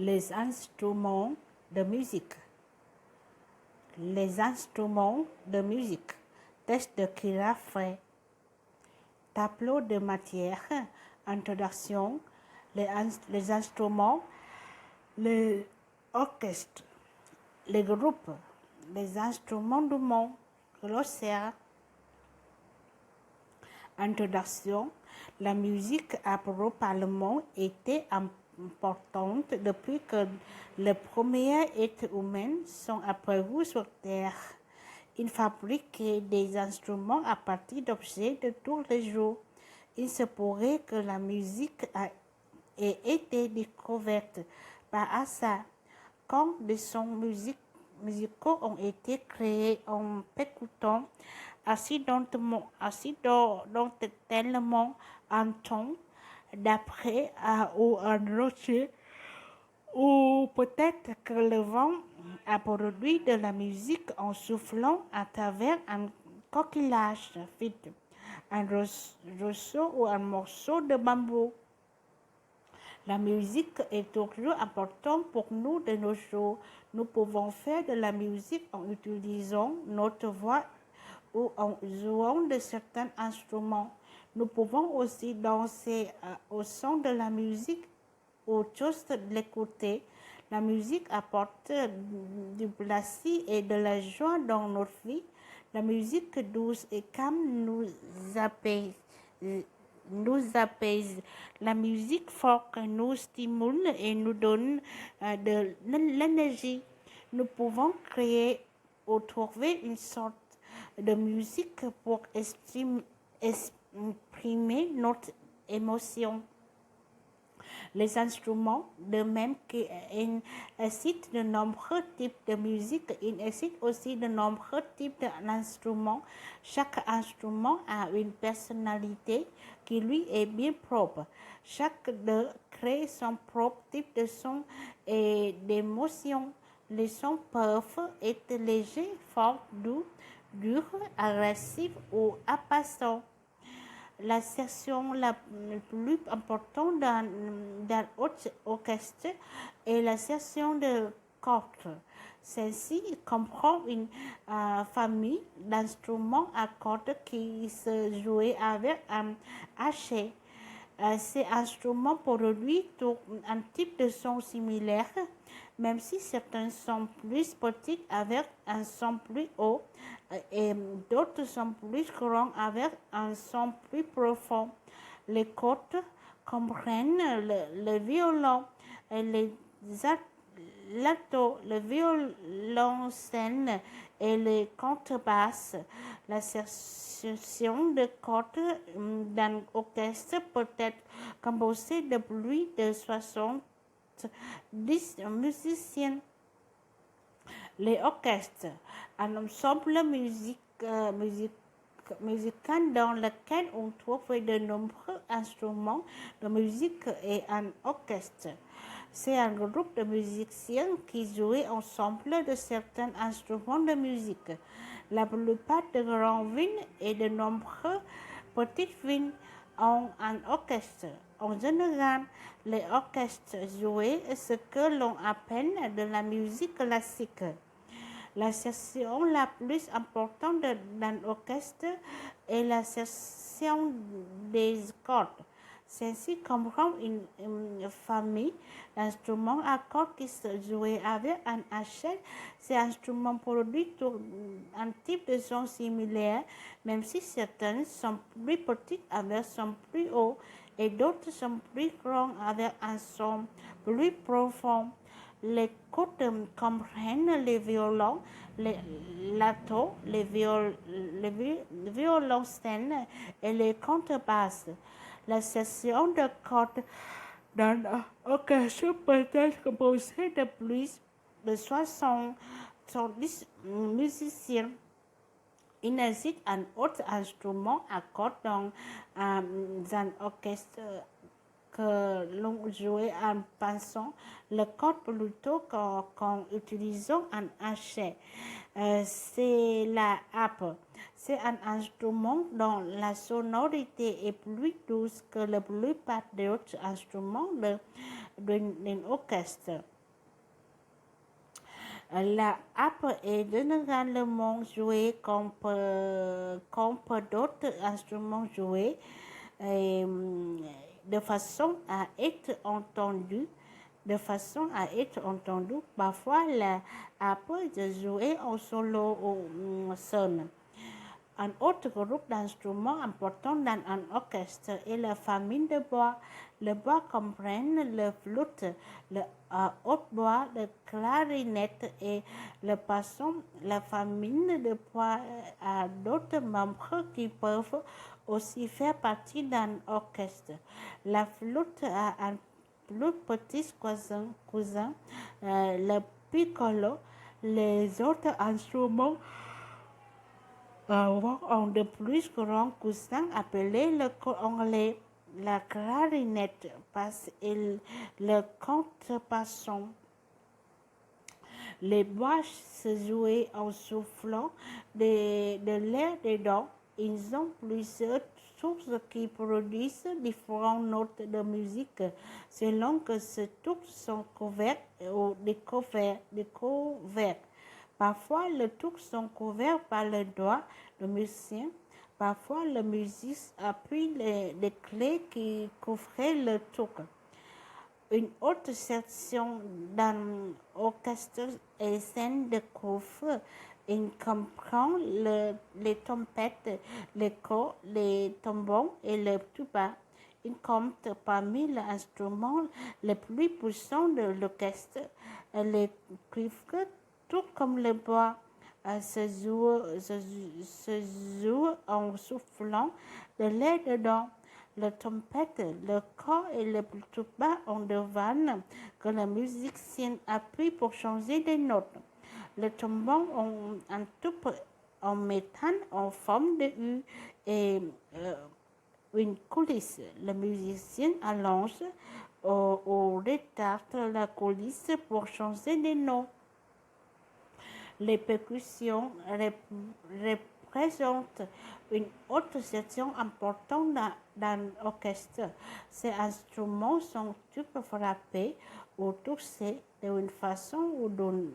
Les instruments de musique. Les instruments de musique. Texte de Kira Frey. Tableau de matière. Introduction. Les instruments. Les orchestres. Les groupes. Les instruments du monde. Glossaire. Introduction. La musique a probablement été importante depuis que les premiers êtres humains sont apparus sur Terre. Ils fabriquaient des instruments à partir d'objets de tous les jours. Il se pourrait que la musique ait été découverte par hasard quand des sons musicaux ont été créés en écoutant accidentellement un ton d'après ou un rocher, ou peut-être que le vent a produit de la musique en soufflant à travers un coquillage vide, un roseau ou un morceau de bambou. La musique est toujours importante pour nous de nos jours. Nous pouvons faire de la musique en utilisant notre voix ou en jouant de certains instruments. Nous pouvons aussi danser au son de la musique ou juste l'écouter. La musique apporte du plaisir et de la joie dans notre vie. La musique douce et calme nous apaise. La musique forte nous stimule et nous donne de l'énergie. Nous pouvons créer ou trouver une sorte de musique pour exprimer notre émotion. Les instruments, de même qu'ils citent de nombreux types de musique, ils citent aussi de nombreux types d'instruments. Chaque instrument a une personnalité qui lui est bien propre. Chaque d'eux crée son propre type de son et d'émotion. Les sons peuvent être légers, forts, doux, durs, agressifs ou appasants. La section la plus importante d'un orchestre est la section de cordes. Celle-ci comprend une famille d'instruments à cordes qui se jouent avec un hachet. Ces instruments produisent un type de son similaire, même si certains sont plus petits avec un son plus haut et d'autres sont plus grands avec un son plus profond. Les cordes comprennent le violon et les l'alto, le violoncelle et les contrebasses. La section de cordes d'un orchestre peut être composée de plus de 70 musiciens. Les orchestres, un ensemble musical dans lequel on trouve de nombreux instruments de musique et un orchestre. C'est un groupe de musiciens qui jouent ensemble de certains instruments de musique. La plupart des grandes villes et de nombreuses petites villes ont un orchestre. En général, les orchestres jouent ce que l'on appelle de la musique classique. La section la plus importante d'un orchestre est la section des cordes. Celle-ci comprend une famille d'instruments à cordes qui se jouent avec un hachet. Ces instruments produisent un type de son similaire, même si certains sont plus petits avec un son plus haut et d'autres sont plus grands avec un son plus profond. Les cordes comprennent les violons, les altos, les violoncelles et les contrebasses. La section de cordes d'un orchestre peut être composée de plus de 70 musiciens. Il existe un autre instrument à cordes dans un orchestre que l'on jouait en pensant le code plutôt qu'en utilisant un hachet. C'est la harpe. C'est un instrument dont la sonorité est plus douce que la plupart des autres instruments d'un orchestre. La harpe est généralement jouée comme d'autres instruments joués et, de façon à être entendue. Parfois la harpe est jouée en solo ou seul. Un autre groupe d'instruments important dans un orchestre est la famille de bois. Le bois comprend le flûte, le hautbois, le clarinette et le basson. La famille de bois a d'autres membres qui peuvent aussi faire partie d'un orchestre. La flûte a un plus petit cousin, le piccolo. Les autres instruments ont de plus grands coussins appelés le anglais, la clarinette, basse et le contrebasson. Les bois se jouent en soufflant de l'air dedans. Ils ont plusieurs sources qui produisent différentes notes de musique selon que ces sources sont couvertes ou découvertes. Parfois, les tours sont couverts par le doigt du musicien. Parfois, le musicien appuie les clés qui couvrent le tour. Une autre section d'un orchestre est celle de couvre. Il comprend les trompettes, les corps, les trombons et les tuba. Il compte parmi les instruments les plus puissants de l'orchestre. Les cuivres, tout comme le bois, se joue en soufflant de l'air dedans. La trompette, le corps et le tuba ont des vannes que le musicien appuie pour changer de notes. Les trombons ont un tube en métal en forme de U et une coulisse. Le musicien allonge ou retarde la coulisse pour changer de notes. Les percussions représentent une autre section importante dans l'orchestre. Ces instruments sont tous frappés ou touchés d'une façon ou d'une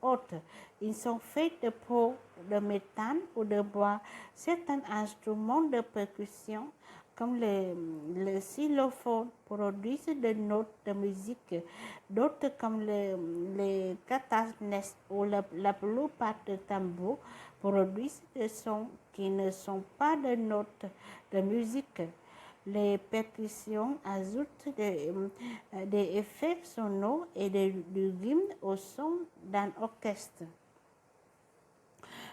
autre. Ils sont faits de peau, de métal ou de bois. Certains instruments de percussion, comme le xylophone, produisent des notes de musique. D'autres, comme les castanets ou la plupart des tambours, produisent des sons qui ne sont pas des notes de musique. Les percussions ajoutent des effets sonores et du rythme au son d'un orchestre.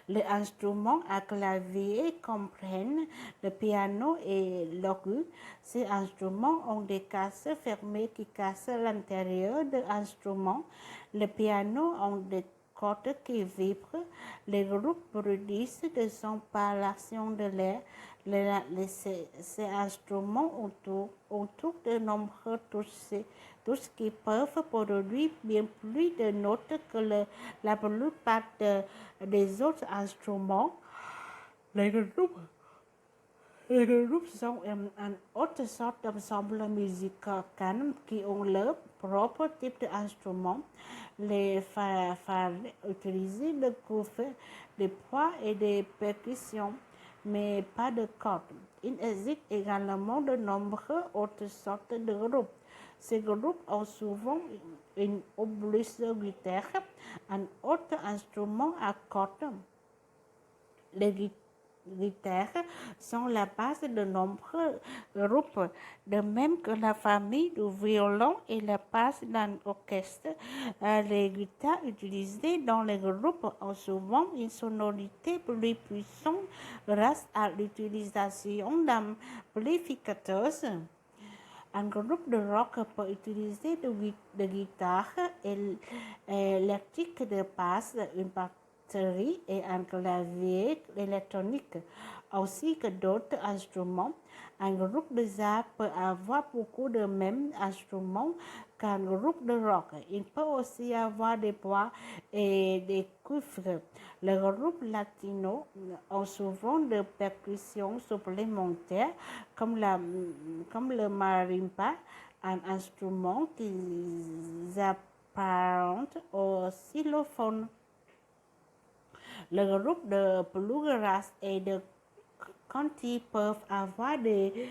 Les instruments à clavier comprennent le piano et l'orgue. Ces instruments ont des cases fermées qui cassent l'intérieur de l'instrument. Le piano ont des cordes qui vibrent. Les groupes produisent des sons par l'action de l'air. Ces instruments ont tous de nombreux touches qui peuvent produire bien plus de notes que la plupart des autres instruments. Les groupes sont une autre sorte d'ensemble musical qui ont leur propre type d'instrument. Les fanfares utilisent des couffes, des poids et des percussions, mais pas de cordes. Il existe également de nombreuses autres sortes de groupes. Ces groupes ont souvent une ou plusieurs guitares, un autre instrument à cordes. Les guitares sont la base de nombreux groupes, de même que la famille du violon est la base d'un orchestre. Les guitares utilisées dans les groupes ont souvent une sonorité plus puissante grâce à l'utilisation d'amplificateurs. Un groupe de rock peut utiliser de guitare électrique de basse, une batterie et un clavier électronique, ainsi que d'autres instruments. Un groupe de jazz peut avoir beaucoup de mêmes instruments qu'un groupe de rock. Il peut aussi avoir des bois et des cuivres. Les groupes latinos ont souvent des percussions supplémentaires comme le marimba, un instrument qui s'apparente au xylophone. Le groupe de bluegrass et de country peuvent avoir des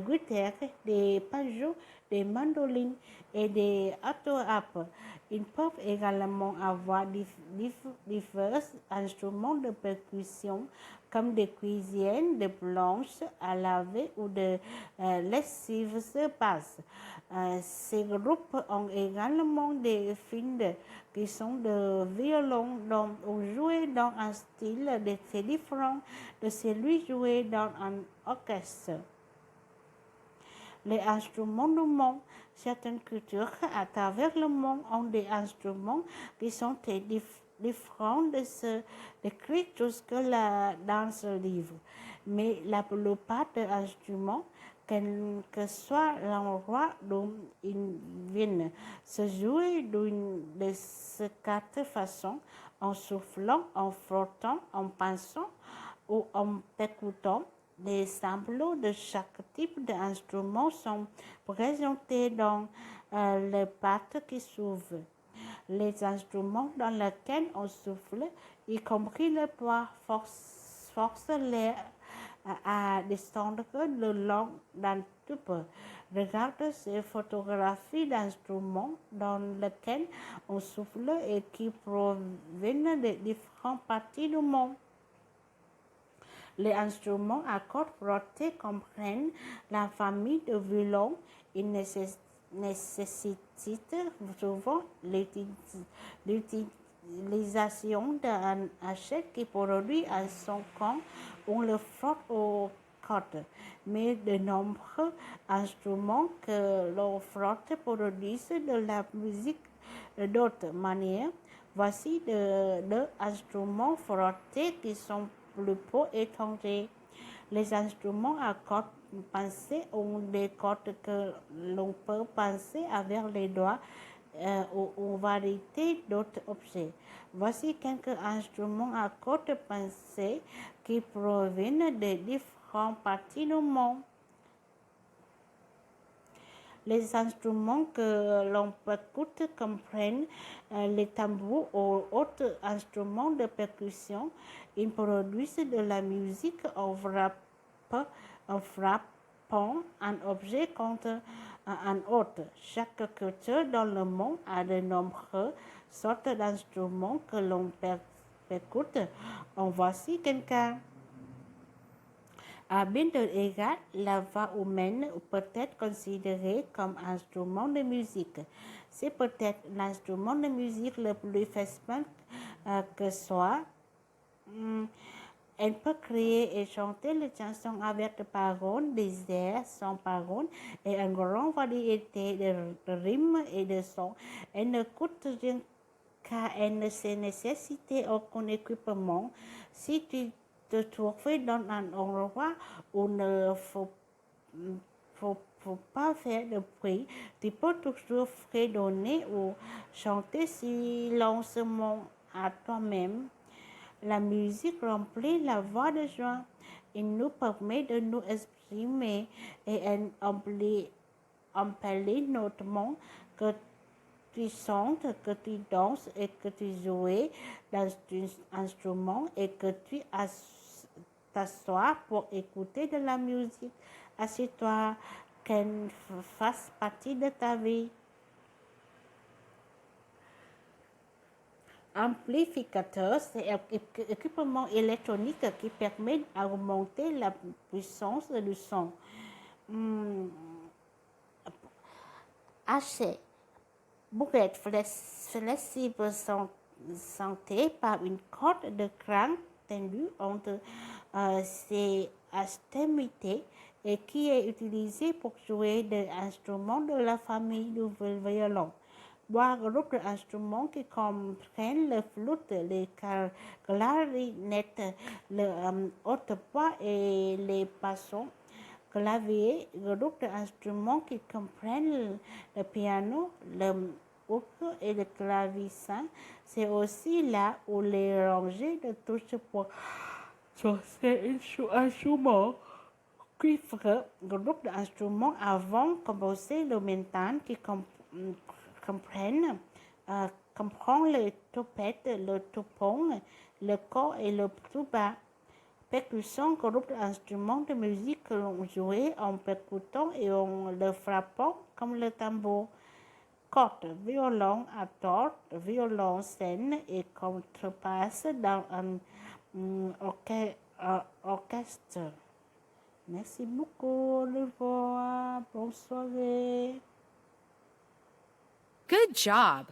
guitares, des banjos, des mandolines et des autoharpes. Ils peuvent également avoir divers instruments de percussion comme des cuisines, des planches à laver ou des lessives basses. Ces groupes ont également des fils qui sont de violon ou joués dans un style très différent de celui joué dans un orchestre. Les instruments du monde. Certaines cultures à travers le monde ont des instruments qui sont très différents de ceux décrits jusque-là dans ce livre. Mais la plupart des instruments, quel que soit l'endroit d'où ils viennent, se jouent d'une de ces quatre façons, en soufflant, en frottant, en pinçant ou en percutant. Des samples de chaque type d'instrument sont présentés dans les pattes qui s'ouvrent. Les instruments dans lesquels on souffle, y compris le poids, forcent l'air à descendre le long d'un tube. Regarde ces photographies d'instruments dans lesquels on souffle et qui proviennent de différentes parties du monde. Les instruments à cordes frottées comprennent la famille de violons. Ils nécessitent souvent l'utilisation d'un hachette qui produit un son quand on le frotte aux cordes. Mais de nombreux instruments que l'on frotte produisent de la musique d'autres manières. Voici deux instruments frottés qui sont le pot étranger. Les instruments à cordes pincées ont des cordes que l'on peut pincer avec les doigts ou variété d'autres objets. Voici quelques instruments à cordes pincées qui proviennent de différentes parties du monde. Les instruments que l'on écoute comprennent les tambours ou autres instruments de percussion. Ils produisent de la musique en frappant un objet contre un autre. Chaque culture dans le monde a de nombreuses sortes d'instruments que l'on écoute. En voici quelques. À bien de égard, la voix humaine peut être considérée comme instrument de musique. C'est peut-être l'instrument de musique le plus facile que soit. Elle peut créer et chanter les chansons avec des paroles, des airs sans paroles et une grande variété de rimes et de sons. Elle ne coûte rien car elle ne nécessite aucun équipement. Si tu te trouver dans un endroit où il ne faut pas faire de bruit, tu peux toujours fredonner ou chanter silencieusement à toi-même. La musique remplit la voix de joie. Il nous permet de nous exprimer et elle embellit notre monde. Que tu chantes, que tu danses et que tu joues dans un instrument et que tu t'assois pour écouter de la musique. Assieds-toi qu'elle fasse partie de ta vie. Amplificateur, c'est un équipement électronique qui permet d'augmenter la puissance du son. H. Bouquette flexible santé par une corde de cran tendue entre ses extrémités et qui est utilisée pour jouer des instruments de la famille du violon. 3 groupes d'instruments qui comprennent le flûte, les clarinettes, le hautbois et les bassons. Clavier, groupe d'instruments qui comprennent le piano, le oud et le clavecin. C'est aussi là où les rangées de touches pour ces instruments. Cuivre, groupe d'instruments avant composé le mental qui comprennent comprend le trompette, le trombone, le cor et le tuba. Percussion, groupe d'instruments de musique que l'on jouait en percutant et en le frappant comme le tambour. Cordes, violon à tort, violon scène et contrebasse dans un orchestre. Merci beaucoup, au revoir, bonne soirée. Good job!